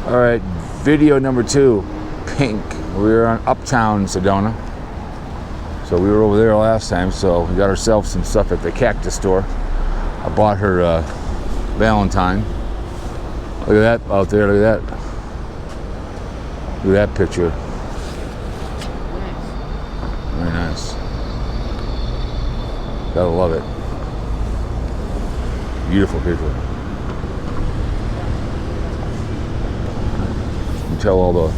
All right, video number 2, pink. We were on Uptown, Sedona. So we were over there last time, so we got ourselves some stuff at the cactus store. I bought her Valentine. Look at that out there, look at that. Look at that picture. Very nice. Gotta love it. Beautiful picture. You can tell all the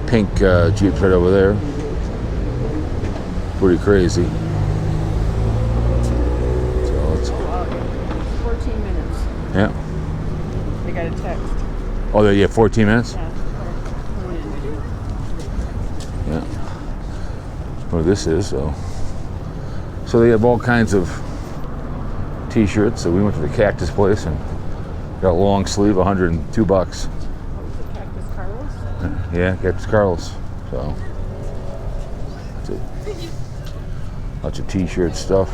pink Jeeps right over there. Pretty crazy. So it's 14 minutes. Yeah. I got a text. Oh, yeah, 14 minutes? Yeah. Yeah. Well, this is, so they have all kinds of t-shirts. So we went to the cactus place and got a long sleeve, $102. Cactus Carlos? Yeah, Cactus Carlos. So that's it. Lots of t-shirt stuff.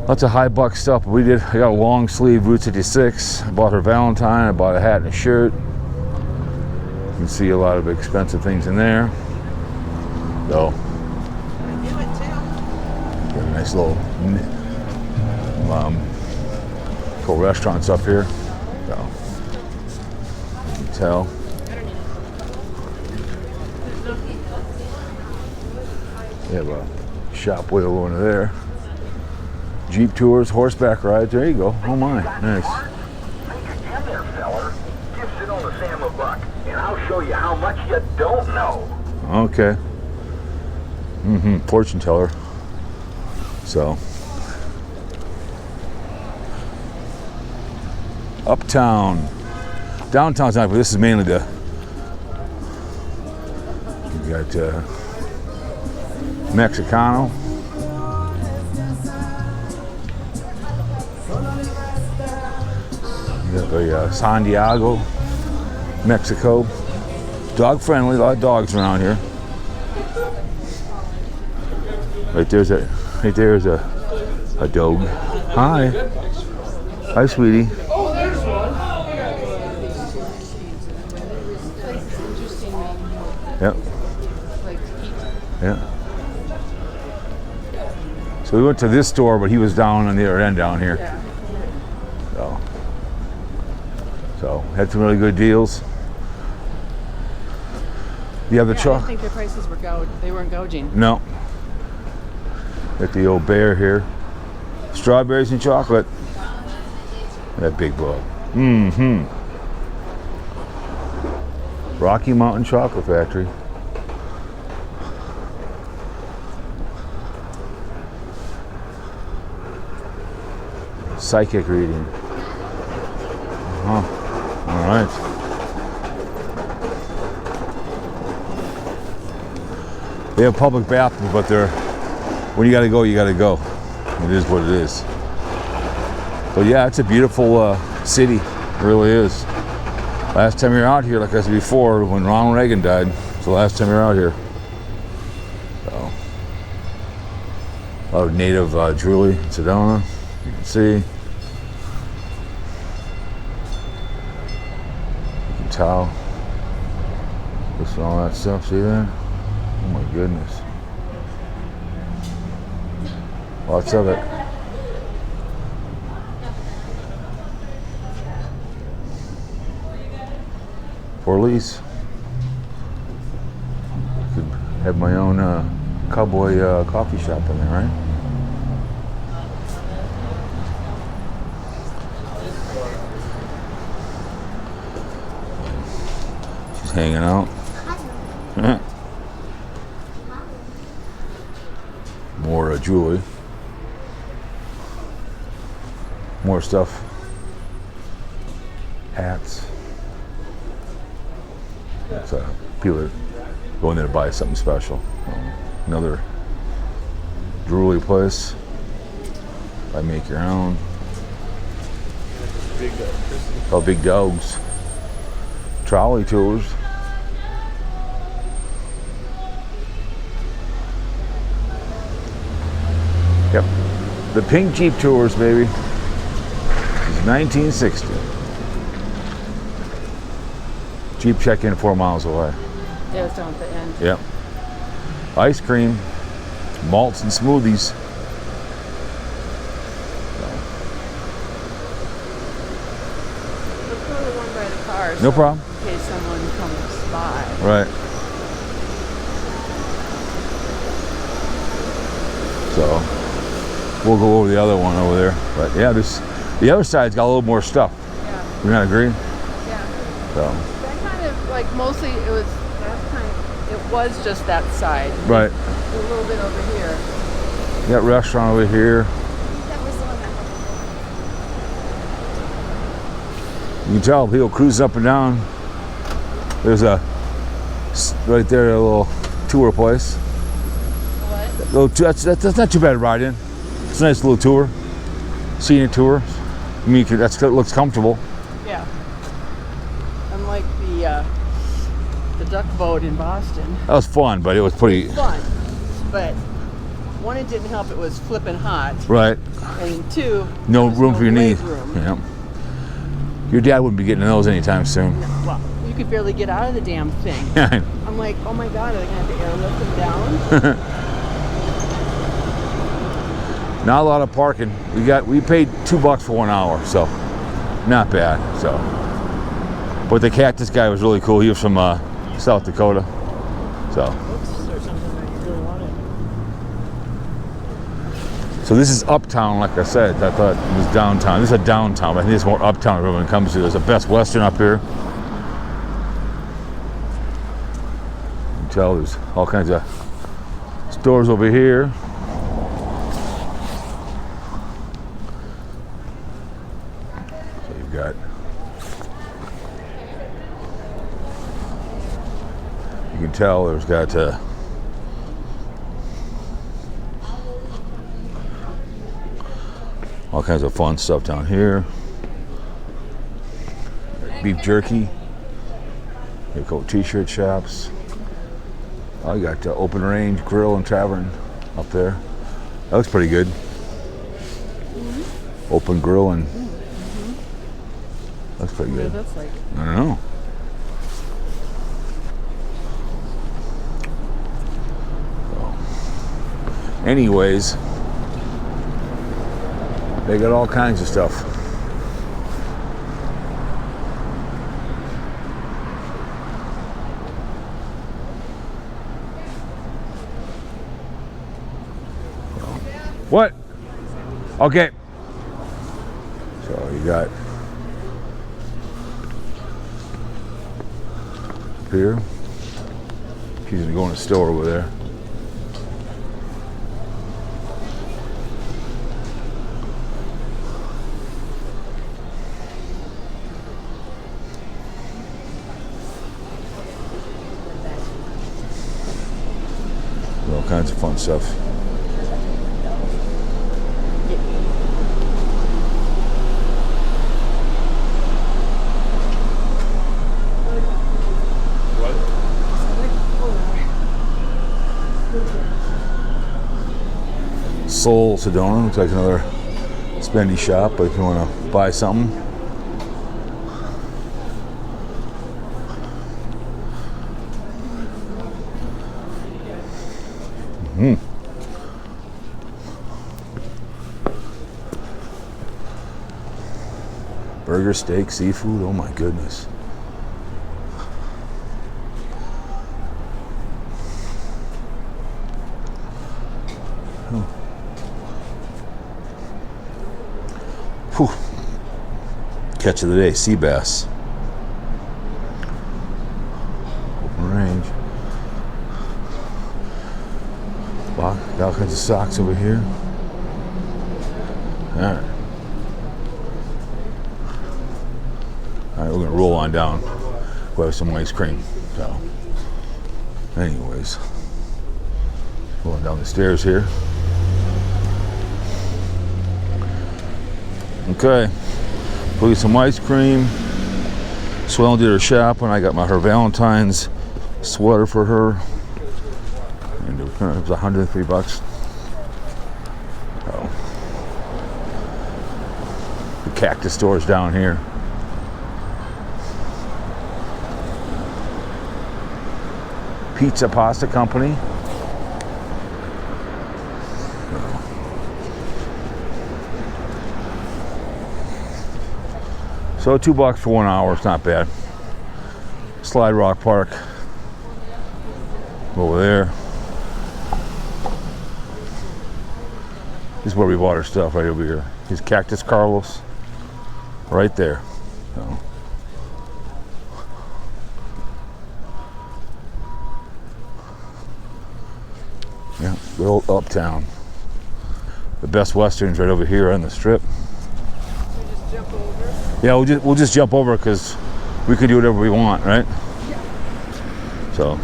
Lots of high buck stuff. I got a long sleeve Route 66. I bought her Valentine. I bought a hat and a shirt. You can see a lot of expensive things in there. So, got a nice little couple restaurants up here. So, you can tell. We have a shop way over there. Jeep tours, horseback rides. There you go. Oh my, nice. Make a 10 there, feller. Give Sedona Sam a buck, and I'll show you how much you don't know. Okay. Fortune teller. So, Uptown. Downtown's not, but this is mainly the. You got Mexicano. You got the San Diego, Mexico. Dog friendly, a lot of dogs around here. Right there's a dog. Hi. Hi, sweetie. Oh, there's one. Yep. Yeah. So we went to this store, but he was down on the other end down here. Yeah. So had some really good deals. You have the I truck? didn't think their prices were they weren't gouging. No. Got the old bear here. Strawberries and chocolate. That big bug. Rocky Mountain Chocolate Factory. Psychic reading. All right. They have public bathrooms, but when you gotta go, you gotta go. It is what it is. But yeah, it's a beautiful city. It really is. Last time we were out here, like I said before, when Ronald Reagan died, it's the last time we were out here. So, a lot of native jewelry in Sedona, you can see. You can tell. Just all that stuff, see that? Oh my goodness. Lots of it. For lease. Could have my own cowboy coffee shop in there, right? She's hanging out. More jewelry. More stuff. Hats. So people are going there to buy something special. Another jewelry place. I make your own. Oh, big dogs. Trolley tours. Yep. The pink Jeep tours, baby. It's 1960. Jeep check-in 4 miles away. Yeah, it's down at the end. Yep. Ice cream, malts and smoothies. Let's go to the one by the car. No problem. In case someone comes by. Right. So we'll go over the other one over there. But yeah, the other side's got a little more stuff. Yeah. You not agree? Yeah. So. That kind of like mostly it was just that side. Right. A little bit over here. You got restaurant over here. You can tell people cruising up and down. There's right there a little tour place. What? That's not too bad to ride in. It's a nice little tour, scenic tour. I mean, it looks comfortable. Yeah. Unlike the duck boat in Boston. That was fun, but it was pretty Fun, but one, it didn't help. It was flipping hot, right. and two, No there was room for your leg knees. room. Yeah. Your dad wouldn't be getting in those anytime soon. No, well, you could barely get out of the damn thing. I'm like, oh my god, are they gonna have to airlift them down? Not a lot of parking. We paid $2 for 1 hour, so not bad. So, but the cactus guy was really cool. He was from South Dakota. So. Oops, there's something that you really wanted. So this is Uptown, like I said. I thought it was downtown. This is a downtown, but I think it's more Uptown when it comes to. There's a Best Western up here. You can tell there's all kinds of stores over here. So you've got. You can tell there's got. All kinds of fun stuff down here. Beef jerky. You got t-shirt shops. Oh, you got open range grill and tavern up there. That looks pretty good. Mm-hmm. Open grill and that's pretty good. That's like. I don't know. So, anyways. They got all kinds of stuff. What? Okay. So you got here. She's gonna go in the store over there. All kinds of fun stuff. Seoul, Sedona, looks like another spendy shop, but if you want to buy something. Burger, steak, seafood, oh my goodness. Whew. Catch of the day, sea bass. Open range. Wow, got all kinds of socks over here. Alright. Alright, we're gonna roll on down. We'll have some ice cream. So, anyways, rolling down the stairs here. Okay, we'll get some ice cream. Swell did her shopping. I got her Valentine's sweater for her, and it was $103. Oh. The cactus store's down here. Pizza Pasta Company. So $2 for 1 hour, it's not bad. Slide Rock Park. Over there. This is where we bought our stuff, right over here. Here's Cactus Carlos. Right there. So. Yeah, good old Uptown. The Best Westerns right over here on the strip. We just jump over. Yeah, we'll just jump over because we can do whatever we want, right? Yeah. So,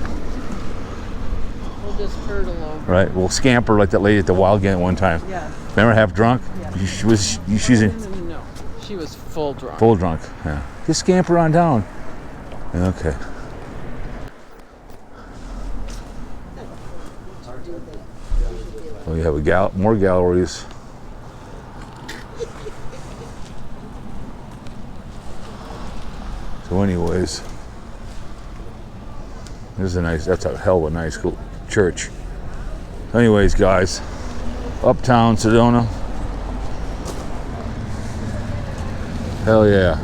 We'll just hurdle over. right, we'll scamper like that lady at the Wild Game one time. Yeah. Remember, half drunk? Yeah. She's in No, she was full drunk. full drunk. Yeah, just scamper on down. Okay. So we have more galleries. So anyways, that's a hell of a nice church. Anyways, guys, Uptown, Sedona. Hell yeah.